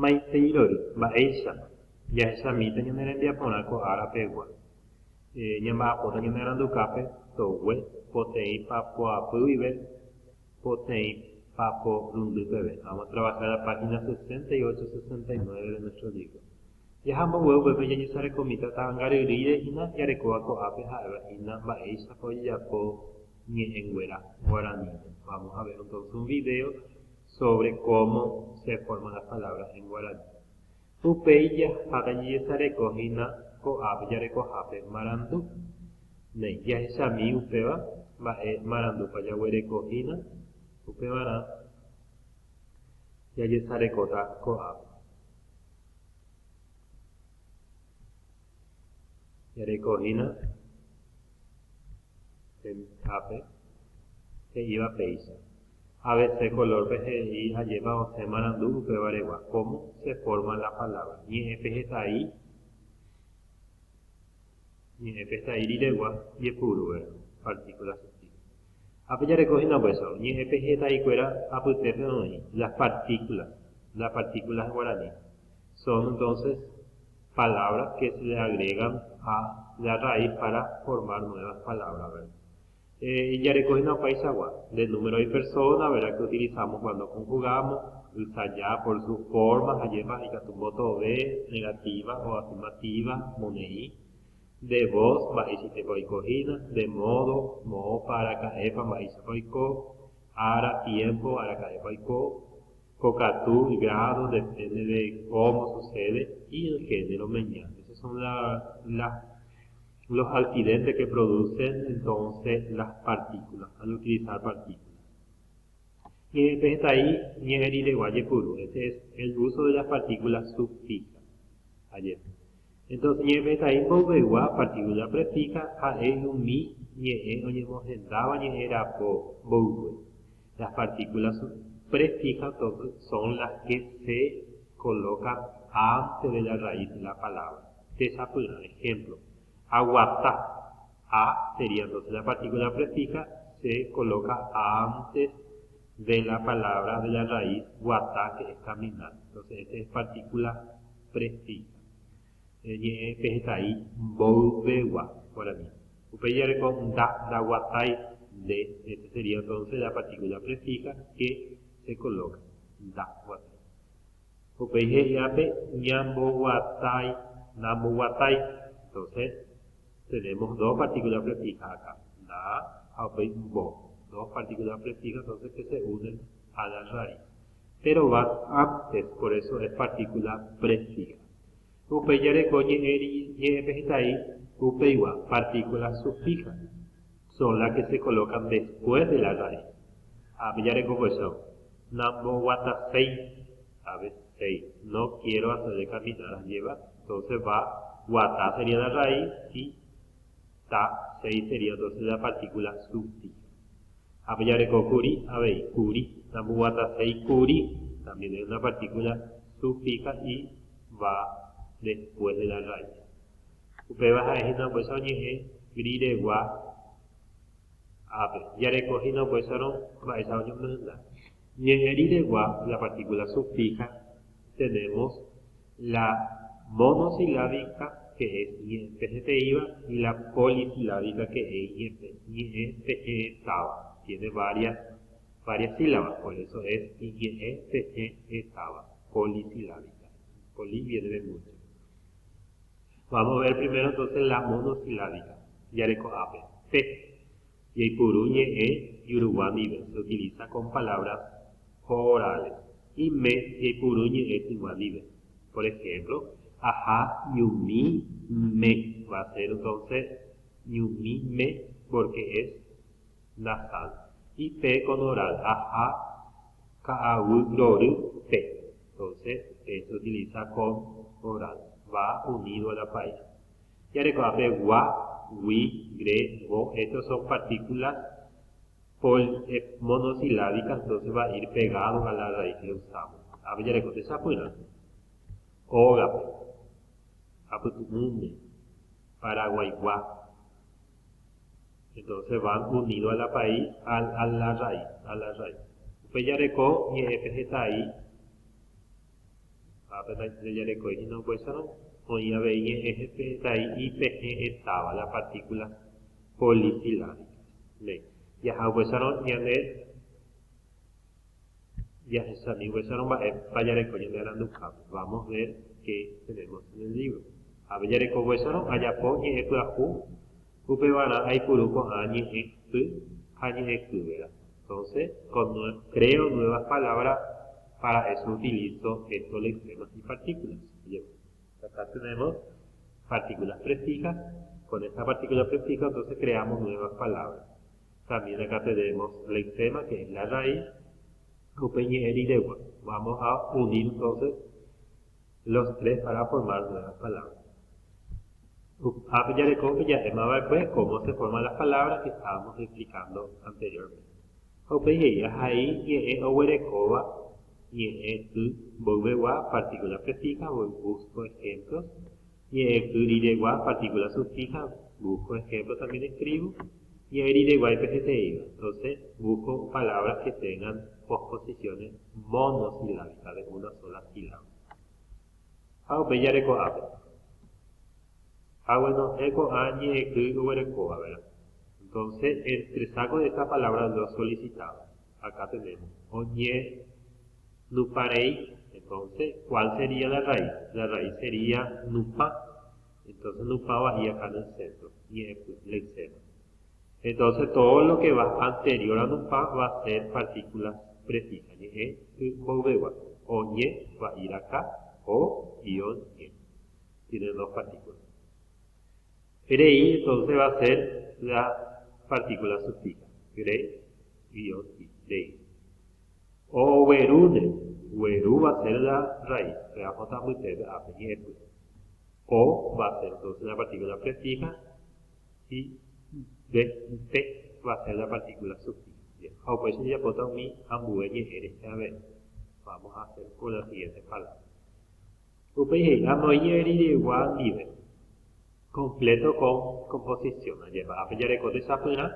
maiteirori mba'éicha jahechamíta ñane rembiaporã ko ára pegua. Ñamba'apóta ñane randukápe togue poteĩ papoapýive poteĩ papo rundýpeve. Vamos a trabajar la página 68-69 de nuestro libro. Jahambogue upépe jañesarekómita tahangaryrýirehína jarekóva ko'ápe ha'evahína mba'éichapa ojejapo ñe'ẽnguéra guaraní. Vamos a ver entonces un video sobre cómo se forman las palabras en guaraní. Upéi jaháta jañesarekóhína ko'ápe jarekohápe marandu. Jahechamí upéva mba'e marandúpa jaguerekohína upevarã jajesarekóta ko'ápe. Jarekohína ápe he'íva péicha. ABC color PGI ajépa osẽ marandu upevaregua. ¿Cómo se forma la palabra? Ñe'ẽpehetã'i riregua jepuru partículas sufijo. Ápe jarekohína pues ñe'ẽpehetã'ikuéra apytépe oĩ. Las partículas en guaraní son entonces palabras que se le agregan a la raíz para formar nuevas palabras, ¿verdad? Yarekohína paisagua, del número de personas, ¿verdad? Que utilizamos cuando conjugamos, ya por sus formas, ayepa y katumbotobe, negativa o afirmativa, moneí, de voz, baishitepoikohína, de modo, mo para caepa, baishapoiko, ara, tiempo, ara caepaiko, cocatú, grado, depende de cómo sucede, y el género meñán. Esos son los accidentes que producen entonces las partículas, al utilizar partículas. Y está ahí, este es el uso de las partículas sufijas. Ayer. Entonces, está ahí, partícula prefija, mi, las partículas prefijas son las que se colocan antes de la raíz de la palabra. Ejemplo, aguatá. A sería entonces la partícula prefija, se coloca antes de la palabra de la raíz guatá, que es caminar. Entonces, esta es partícula prefija. Ahí, boubegua, por aquí. Upeyare con da guatay, de, esta sería entonces la partícula prefija que se coloca. Da guatay. Upeyare yape, ñambo guatay, nambo guatay. Entonces, tenemos dos partículas prefijas acá. Da, upey, bo. Dos partículas prefijas entonces que se unen a la raíz. Pero van antes, por eso es partícula prefija. Upeyare con upeywa, partículas sufijas, son las que se colocan después de la raíz. Apeyare con eso, nambo watasei, ¿sabes? No quiero hacer de caminar, lleva, entonces va, wata sería la raíz y ta, sei sería entonces la partícula sufija. Apeyare con kuri, kuri, nambo watasei kuri, también es una partícula sufija y va después de la raíz. Upebas a ejina pues oñeje, griregua, ape. Ya recogino pues no, va esa oño menda. Griregua, la partícula sufija, tenemos la monosilábica que es IEPGTIVA y la polisilábica que es IEPGTAVA. Tiene varias sílabas, por eso es IEPGTAVA, polisilábica. Poli viene de mucho. Vamos a ver primero entonces la monosilábica. Yareco ape. P. Yaipuruñe e yuruguanibe. Se utiliza con palabras orales. Y me yaipuruñe e tiguanibe. Por ejemplo, ajá, yumi, me. Va a ser entonces yumi, me, porque es nasal. Y P con oral. Ajá, ka'awu, roru, P. Entonces, se utiliza con oral. Va unido a la país. Ya recuerda gua, wi, gre, go. Estos son partículas monosilábicas, entonces va a ir pegado a la raíz que usamos. A ver, ya recuerda esa puna. Ogape. Aputumune. Paraguaygua. Entonces van unidos a la país, a la raíz. Pues ya recuerda, y FGTI. ya le coge no pues no hoy a ver está ahí IPG estaba la partícula polisilábica ya pues no ya esa mi pues no va ya le coge de la vamos a ver qué tenemos en el libro a ver ya le coge no allá pone el plajú upe van a hay puruco añi entonces creo nuevas palabras. Para eso utilizo estos lexemas y partículas. Bien. Acá tenemos partículas prefijas. Con esta partícula prefija entonces creamos nuevas palabras. También acá tenemos lexema, que es la raíz. Vamos a unir entonces los tres para formar nuevas palabras. Después cómo se forman las palabras que estábamos explicando anteriormente. Ahí y partícula prefija, busco ejemplos, y partícula sufija, busco ejemplos, también escribo, y entonces busco palabras que tengan posposiciones monosilábicas de una sola sílaba. Entonces, entre saco de esta palabra lo solicitado. Acá tenemos oñe, nuparei. Entonces, ¿cuál sería la raíz? La raíz sería nupa. Entonces, nupa va ahí acá en el centro. Y lexema. Entonces, todo lo que va anterior a nupa va a ser partículas prefijas. Oñe va a ir acá. O y oñe. Tiene dos partículas. Grey entonces va a ser la partícula sufija. Grey, ion y grey. O werude. Weru va a ser la raíz. Veamos a usted a ejemplo. O va a ser entonces la partícula prefija. Y T va a ser la partícula sufija. O pues ya puedo mi ambueñe eres. A ver. Vamos a hacer con la siguiente palabra. Upeje, amoyeri de igual nivel. Completo con composición. Lleva ape ya de sapuna,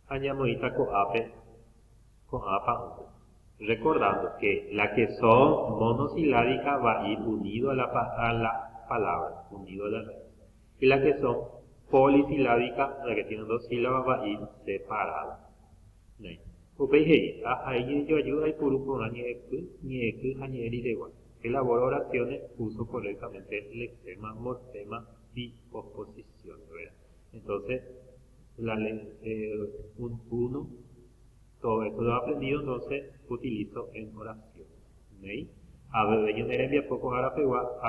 añamoita con apa. Recordando que la que son monosilábicas va a ir unido a la palabra, unido a la raíz. Y la que son polisilábicas, la que tienen dos sílabas, va a ir separada. Elabora oraciones, uso correctamente el lexema, morfema y posposición. Entonces, todo esto lo he aprendido, entonces utilizo en oración. A ver, yo me envía poco ahora pegó a